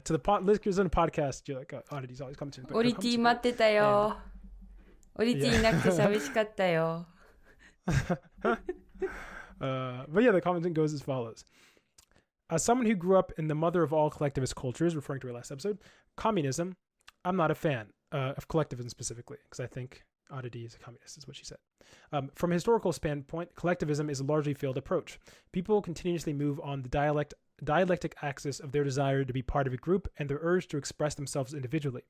to the listeners on the podcast, you're like, Oddity's always commenting. オリティ待ってたよ。オリティいなくて寂しかったよ。But yeah, the comment goes as follows. As someone who grew up in the mother of all collectivist cultures, referring to our last episode, communism, I'm not a fan of collectivism specifically, because I think Oddity is a communist, is what she said. From a historical standpoint, collectivism is a largely failed approach. People continuously move on the dialectic axis of their desire to be part of a group and their urge to express themselves individually.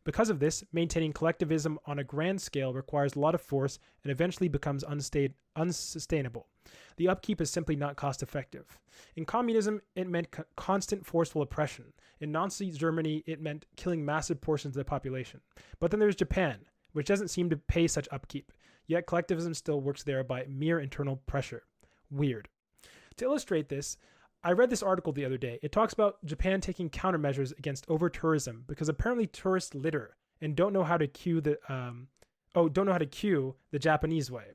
Because of this, maintaining collectivism on a grand scale requires a lot of force and eventually becomes unsustainable. The upkeep is simply not cost effective. In communism, it meant constant forceful oppression. In Nazi Germany, it meant killing massive portions of the population. But then there's Japan, which doesn't seem to pay such upkeep, yet collectivism still works there by mere internal pressure. Weird. To illustrate this, I read this article the other day. It talks about Japan taking countermeasures against over-tourism because apparently tourists litter and don't know how to queue the Japanese way.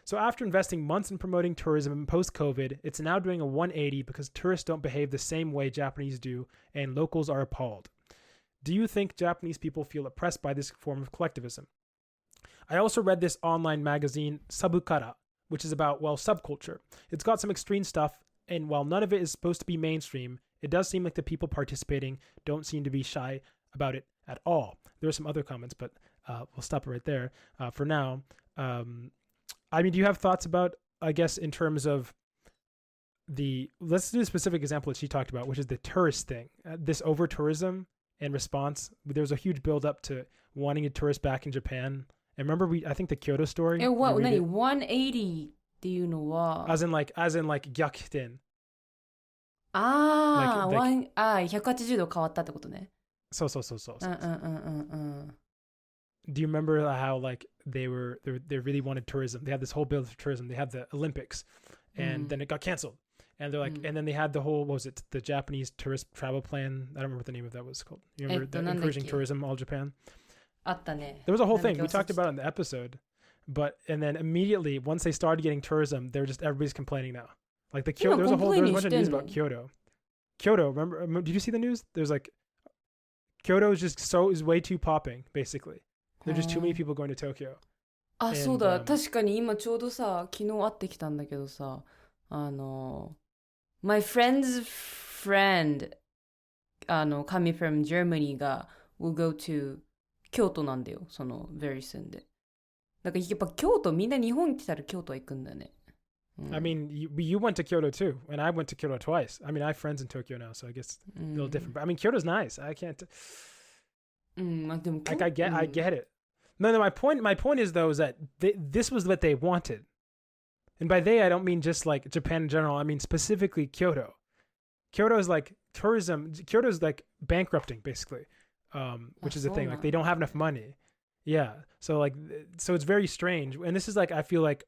So after investing months in promoting tourism post-COVID, it's now doing a 180 because tourists don't behave the same way Japanese do and locals are appalled. Do you think Japanese people feel oppressed by this form of collectivism? I also read this online magazine, Sabukara, which is about, subculture. It's got some extreme stuff, and while none of it is supposed to be mainstream, it does seem like the people participating don't seem to be shy about it at all. There are some other comments, but we'll stop it right there for now. Do you have thoughts about, I guess, in terms of let's do a specific example that she talked about, which is the tourist thing. This over-tourism and response, there was a huge build-up to wanting a tourist back in Japan. And remember, I think the Kyoto story? 180っていうのは As in like 逆転. 180度変わったってことね。そう。Do you remember how they really wanted tourism? They had this whole build for tourism. They had the Olympics, and then it got canceled. And they're like, and then they had the whole, what was it, the Japanese tourist travel plan? I don't remember what the name of that was called. You remember the encouraging tourism all Japan? あったね。 There was a whole thing we talked about in the episode, and then immediately once they started getting tourism, everybody's complaining now. Like there was a bunch of news about Kyoto. Remember? Did you see the news? There's Kyoto is way too popping, basically. There's just too many people going to Tokyo. そうだ、確かに今ちょうどさ、昨日会ってきたんだけどさ、my friend's friend coming from Germany が will go to 京都なんだよ、その very soon で。だからやっぱ京都、みんな日本に来たら京都は行くんだね。I mean, you went to Kyoto too, and I went to Kyoto twice. I mean, I have friends in Tokyo now, so I guess a little different. But I mean, Kyoto's nice. I can't. Like I get it. No. My point is though is that this was what they wanted, and by they I don't mean just like Japan in general. I mean specifically Kyoto. Kyoto is like tourism. Kyoto is like bankrupting basically, which is the thing. Like they don't have enough money. Yeah. So it's very strange, and this is like I feel like.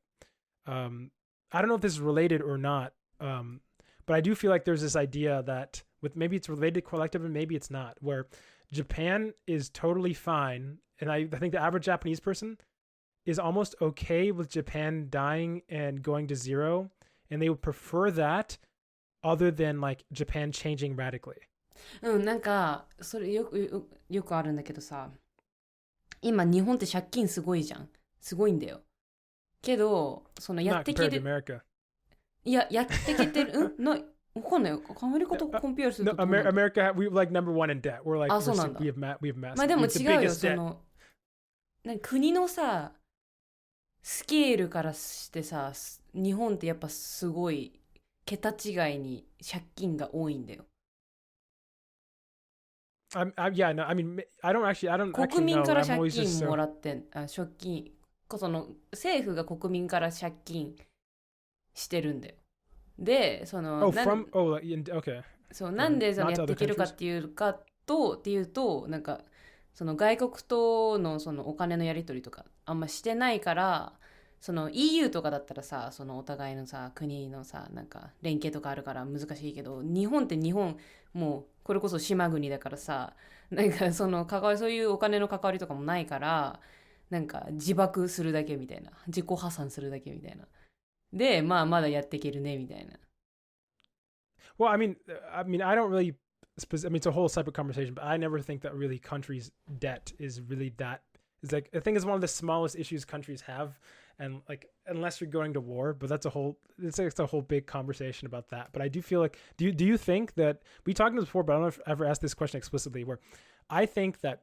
I don't know if this is related or not, but I do feel like there's this idea that maybe it's related to collectivism, maybe it's not, where Japan is totally fine, and I think the average Japanese person is almost okay with Japan dying and going to zero, and they would prefer that other than like Japan changing radically. なんかそれよくあるんだけどさ、今日本って借金すごいじゃん。すごいんだよ。けど、そのやってきてる。いや、やってきてる。わかんないよ。アメリカとコンペアすると。America, we like number one in debt. We're like, あ、そうなんだ。we have massive. まあでも違うよ。その国のさ、スケールからしてさ、日本ってやっぱすごい桁違いに借金が多いんだよ。Yeah, no, I mean, I don't actually know. 国民から借金もらってん、借金。その政府が国民から借金してるんだよ。で、そのokay. そうなんでそのやっていけるかっていうとなんかその外国とのそのお金のやり取りとかあんましてないから、その EU とかだったらさ、そのお互いのさ国のさなんか連携とかあるから難しいけど、日本ってもうこれこそ島国だからさ、なんかそのそういうお金の関わりとかもないから。なんか自爆するだけみたいな、自己破産するだけみたいなで、まあまだやっていけるねみたいな。Well, I mean, I don't really. I mean, it's a whole separate conversation, but I never think that really countries' debt is really that. It's like I think it's one of the smallest issues countries have, and like unless you're going to war, but that's a whole. It's a whole big conversation about that. But I do feel like, do you think that we talked about this before? But I don't know if I've ever asked this question explicitly. Where I think that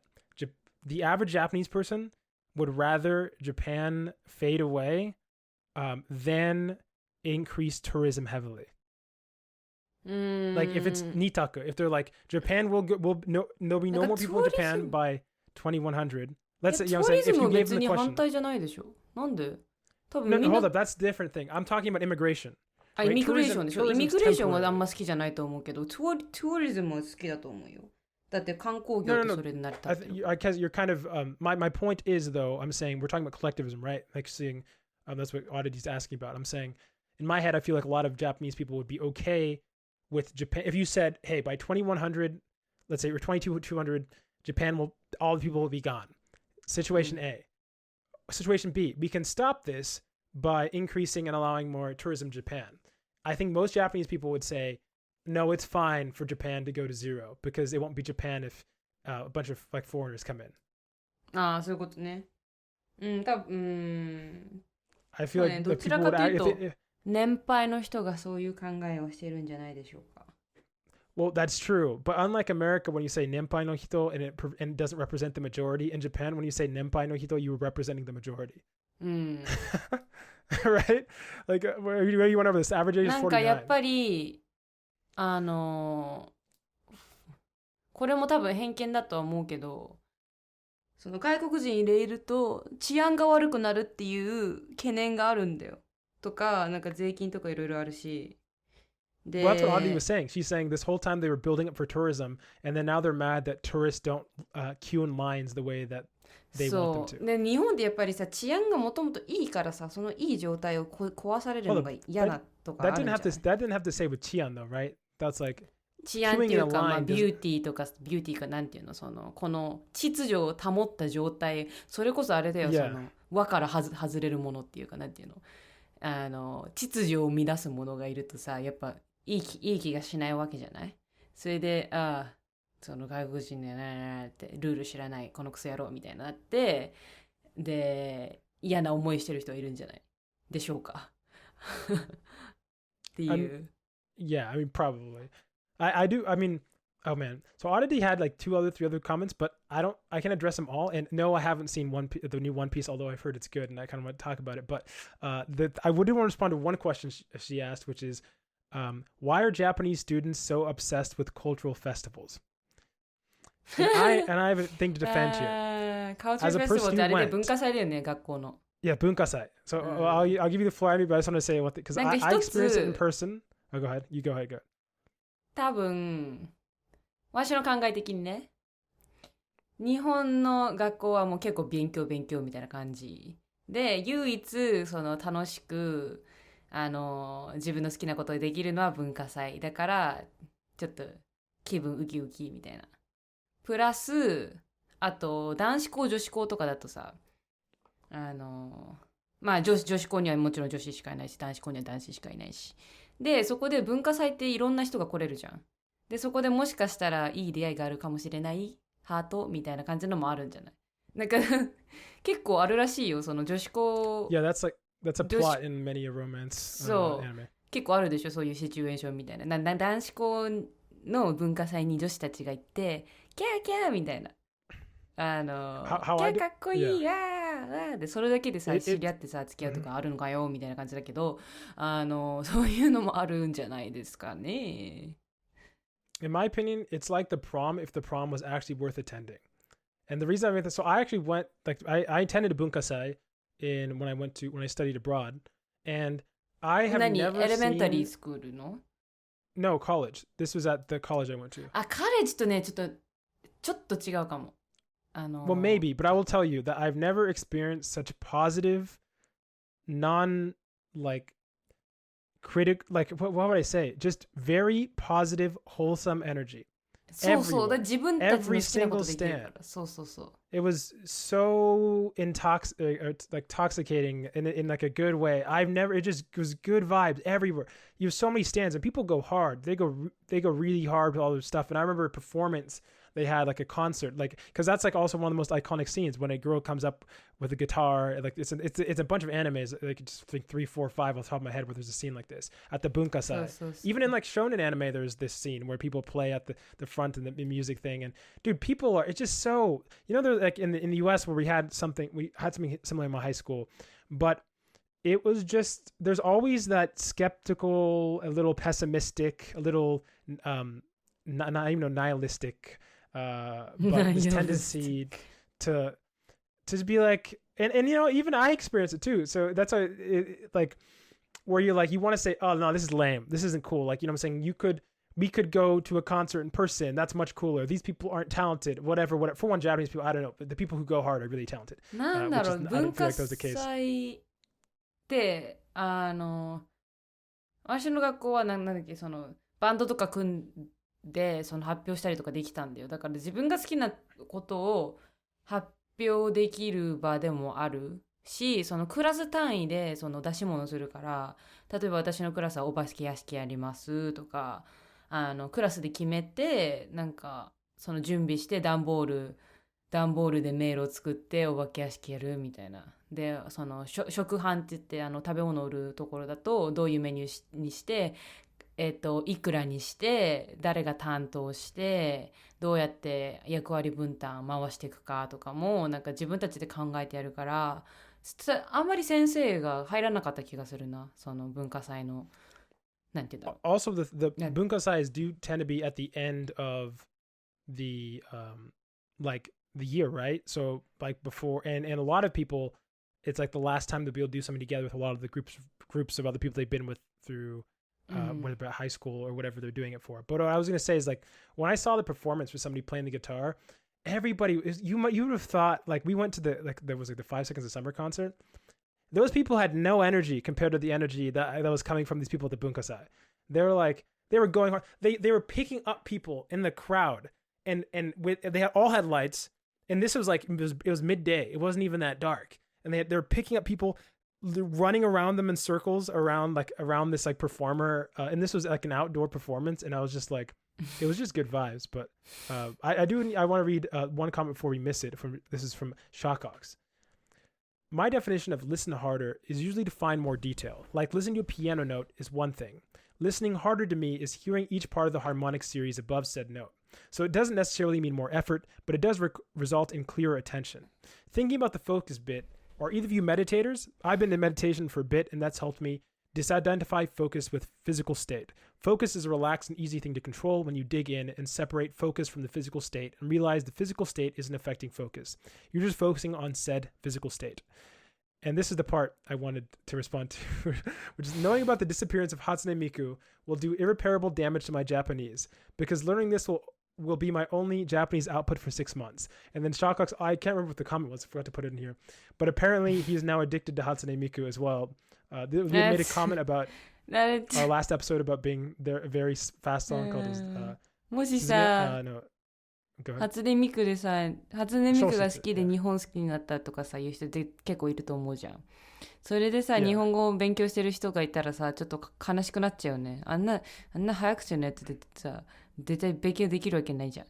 the average Japanese person would rather Japan fade away than increase tourism heavily. Like if it's nitaku, if they're like Japan will there'll be no more people in Japan by 2100. Let's say, you know what I'm saying, if you gave them the question. 反対じゃないでしょ。なんで？多分 No, hold up, that's a different thing. I'm talking about immigration. イミグレーションでしょ。イミグレーションはあんま好きじゃないと思うけど、ツーリズムは好きだと思うよ。だって観光業ってそれになりたってる。You're kind of my point is though, I'm saying we're talking about collectivism, right? Like seeing that's what Audity's asking about. I'm saying in my head I feel like a lot of Japanese people would be okay with Japan if you said, hey, by 2100, let's say or 2200, Japan all the people will be gone. Situation A. Situation B, we can stop this by increasing and allowing more tourism in Japan. I think most Japanese people would say, no, it's fine for Japan to go to zero because it won't be Japan if a bunch of like foreigners come in. ああ、そういうことね。多分、I feel like どちらかというと、年配の人がそういう考えをしているんじゃないでしょうか。Well, that's true. But unlike America, when you say nenpai no hito and it doesn't represent the majority, in Japan, when you say nenpai no hito, you're representing the majority. Right? Like, where you went over this, average age is 49. なんかやっぱり、これも多分偏見だとは思うけど、その外国人入れると治安が悪くなるっていう懸念があるんだよ。とか、なんか税金とかいろいろあるし。Well, that's what Audrey was saying. She's saying this whole time they were building up for tourism, and then now they're mad that tourists don't queue in lines the way that they want them to. で日本でやっぱりさ、治安がもともといいからさ、そのいい状態を壊されるのが嫌だとかあるんじゃない？ That didn't have to say with Chian though, right? That's like 治安っていうか、まあ、ビューティーかなんていうの、そのこの秩序を保った状態、それこそあれだよ、その輪から外れるものっていうかなんていうの、秩序を乱すものがいるとさ、やっぱいい気がしないわけじゃない？それでその外国人でってルール知らないこのクソ野郎みたいになって、で嫌な思いしてる人いるんじゃないでしょうかっていう。Yeah, I mean probably. I do. I mean, Oh man. So Oddity had like three other comments, but I can address them all. And no, I haven't seen the new One Piece, although I've heard it's good and I kind of want to talk about it. But I would want to respond to one question she asked, which is, why are Japanese students so obsessed with cultural festivals? And I have a thing to defend here. Cultural festival ってあれで文化祭だよね、学校の。Yeah, 文化祭. So I'll give you the floor, but I just want to say what because I experienced it in person. Oh, go ahead. You go ahead. Go. 多分私の考え的にね、日本の学校はもう結構勉強みたいな感じで、唯一その楽しく自分の好きなことができるのは文化祭だから、ちょっと気分ウキウキみたいな。プラスあと男子校女子校とかだとさ、まあ女子校にはもちろん女子しかいないし、男子校には男子しかいないし、でそこで文化祭っていろんな人が来れるじゃん。でそこでもしかしたらいい出会いがあるかもしれないハートみたいな感じのもあるんじゃない？なんか結構あるらしいよ、その女子校。Yeah, that's a plot in many a romance そう、anime. 結構あるでしょ、そういうシチュエーションみたいな。男子校の文化祭に女子たちが行ってキャーキャーみたいな、キャーかっこいい、わーでそれだけでさ知り合ってさ付き合うとかあるのかよみたいな感じだけど、そういうのもあるんじゃないですかね。In my opinion, it's like the prom if the prom was actually worth attending. And the reason I made this, so I actually went, like, I attended a bunkasai when I studied abroad. And I have never elementary seen... school の? No, college. This was at the college I went to. カレッジとね、ちょっと違うかも。Well, maybe, but I will tell you that I've never experienced such positive, what would I say? Just very positive, wholesome energy. そうそう、だ自分たちの好きなことできるから。 Every single stand. そうそうそう。 It was so intoxicating in like a good way. It was good vibes everywhere. You have so many stands and people go hard. They go really hard with all their stuff. And I remember a performance. They had like a concert, like, because that's like also one of the most iconic scenes when a girl comes up with a guitar. Like it's a bunch of animes, like just think 3, 4, 5 off the top of my head where there's a scene like this at the bunkasai. So. Even in like shonen anime, there's this scene where people play at the front and the music thing. And dude, people are, it's just so, you know, they're like in the US where we had something similar in my high school, but it was just, there's always that skeptical, a little pessimistic, a little not even nihilistic, but this tendency to just be like, and you know, even I experience it too. So that's like where you're like, you want to say, oh no, this is lame, this isn't cool. Like, you know what I'm saying? We could go to a concert in person. That's much cooler. These people aren't talented. Whatever. For one, Japanese people, I don't know, but the people who go hard are really talented. なんだろう、文化祭って私の学校はなんだっけ、そのバンドとか組んでその発表したりとかできたんだよ。だから自分が好きなことを発表できる場でもあるし、そのクラス単位でその出し物するから、例えば私のクラスはお化け屋敷やりますとか、クラスで決めて、なんかその準備して段ボールで迷路を作ってお化け屋敷やるみたいな。でその食販って言って食べ物を売るところだとどういうメニューにしていくらにして誰が担当してどうやって役割分担回していくかとかもなんか自分たちで考えてやるから、あんまり先生が入らなかった気がするな、その文化祭のなんていうんだろう。Also the bunkasais do tend to be at the end of the like the year, right? So like before, and a lot of people, it's like the last time they'll be able to do something together with a lot of the groups of other people they've been with through whether high school or whatever they're doing it for. But what I was going to say is, like, when I saw the performance with somebody playing the guitar, everybody you would have thought, like, we went to there was like the 5 Seconds of Summer concert. Those people had no energy compared to the energy that was coming from these people at the bunkasai. They were going hard. They were picking up people in the crowd, and they all had lights, and this was like it was midday. It wasn't even that dark, and they were picking up people, running around them in circles around this like performer, and this was like an outdoor performance, and I was just like, it was just good vibes. But I want to read one comment before we miss it. This is from Shawkox. my definition of listen harder is usually to find more detail. Like listening to a piano note is one thing. Listening harder to me is hearing each part of the harmonic series above said note. So it doesn't necessarily mean more effort, but it does result in clearer attention. Thinking about the focus bit, or either of you meditators, I've been in meditation for a bit and that's helped me disidentify focus with physical state. Focus is a relaxed and easy thing to control when you dig in and separate focus from the physical state and realize the physical state isn't affecting focus. You're just focusing on said physical state. And this is the part I wanted to respond to, which is knowing about the disappearance of Hatsune Miku will do irreparable damage to my Japanese because learning this will be my only Japanese output for 6 months. And then Shawcox, I can't remember what the comment was, I forgot to put it in here, but apparently he's now addicted to Hatsune Miku as well. We made a comment about our last episode about being there a very fast song called もしさ、初音ミクでさ、初音ミクが好きで日本好きになったとかさ、いう人って結構いると思うじゃん。それでさ、日本語を勉強してる人がいたらさ、ちょっと悲しくなっちゃうよね。あんな早口のやつでさ、絶対勉強できるわけないじゃん。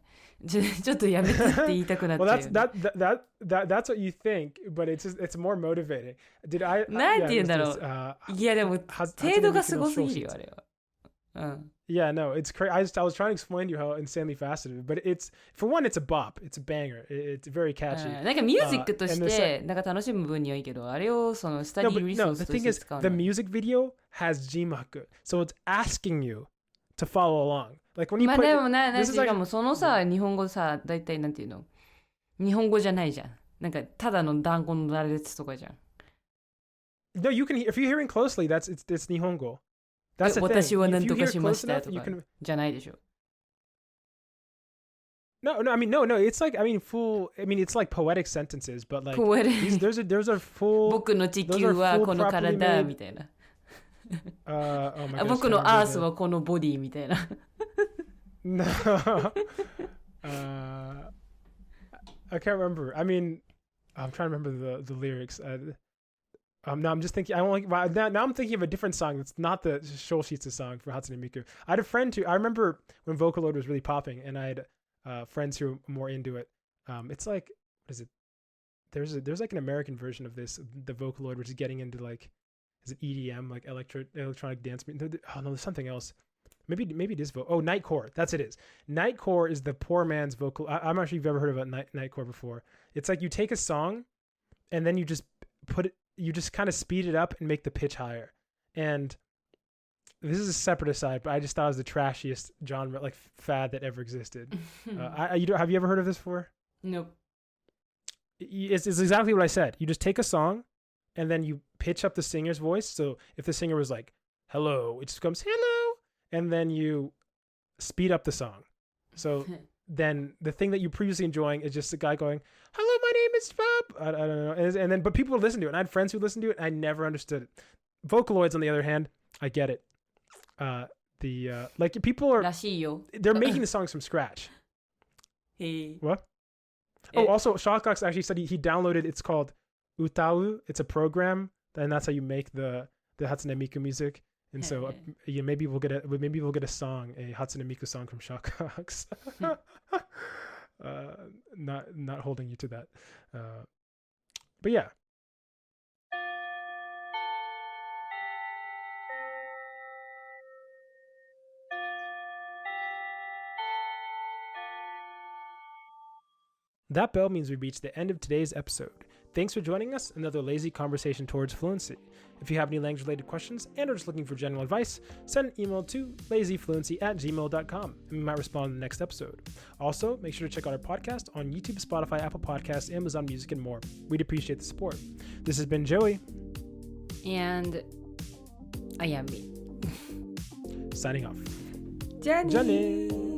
ちょっとやめてって言いたくなっちゃうよね。Well, that's what you think, but it's more motivating. なんて言うんだろう。いやでも程度がすごすぎるよあれは。Yeah, no, it's crazy. I was trying to explain to you how insanely fast it is, but it's for one, it's a bop, it's a banger, it's very catchy. なんかミュージックとしてなんか楽しむ分にはいいけど、あれをそのスタディリソースとして使うの。The thing is, the music video has Jimaku, so it's asking you to follow along. Like when you put, でもしかもそのさ、日本語さ、だいたいなんていうの、日本語じゃないじゃん。なんかただの団子の羅列とかじゃん。No, you can if you're hearing closely, it's 日本語。That's the thing. 私は何とかしましたとかじゃないでしょ。No, I mean, no, it's like, it's like poetic sentences, but like, there's a full, 僕の地球はこの体みたいな。僕のアースはこのボディみたいな。No. I can't remember. I mean, I'm trying to remember the lyrics. No, I'm just thinking. Now I'm thinking of a different song. It's not the Shoushitsu song for Hatsune Miku. I had a friend who I remember when Vocaloid was really popping, and I had friends who were more into it. It's like, what is it? There's like an American version of this, the Vocaloid, which is getting into like, is it EDM, like electronic dance? Oh no, there's something else. Maybe it is Nightcore. That's it is. Nightcore is the poor man's vocal. I'm not sure if you've ever heard about Nightcore before. It's like you take a song, and then you just you just kind of speed it up and make the pitch higher. And this is a separate aside, but I just thought it was the trashiest genre, like fad that ever existed. Have you ever heard of this before? Nope. It's exactly what I said. You just take a song, and then you pitch up the singer's voice. So if the singer was like, hello, it just becomes hello. And then you speed up the song. So then the thing that you're previously enjoying is just a guy going, hello, my name is Bob. I don't know. But people would listen to it. And I had friends who listened to it, and I never understood it. Vocaloids, on the other hand, I get it. Like people are, they're making the songs from scratch. Hey. What? Oh, also, Shawcox actually said he downloaded, it's called Utau. It's a program, and that's how you make the Hatsune Miku music. And so maybe we'll get a song, a Hatsune Miku song from Shawcox. Not holding you to that. But yeah. That bell means we reached the end of today's episode. Thanks for joining us, another lazy conversation towards fluency. If you have any language-related questions and are just looking for general advice, send an email to lazyfluency@gmail.com, and we might respond in the next episode. Also, make sure to check out our podcast on YouTube, Spotify, Apple Podcasts, Amazon Music, and more. We'd appreciate the support. This has been Joey. And I am me. Signing off. Jenny.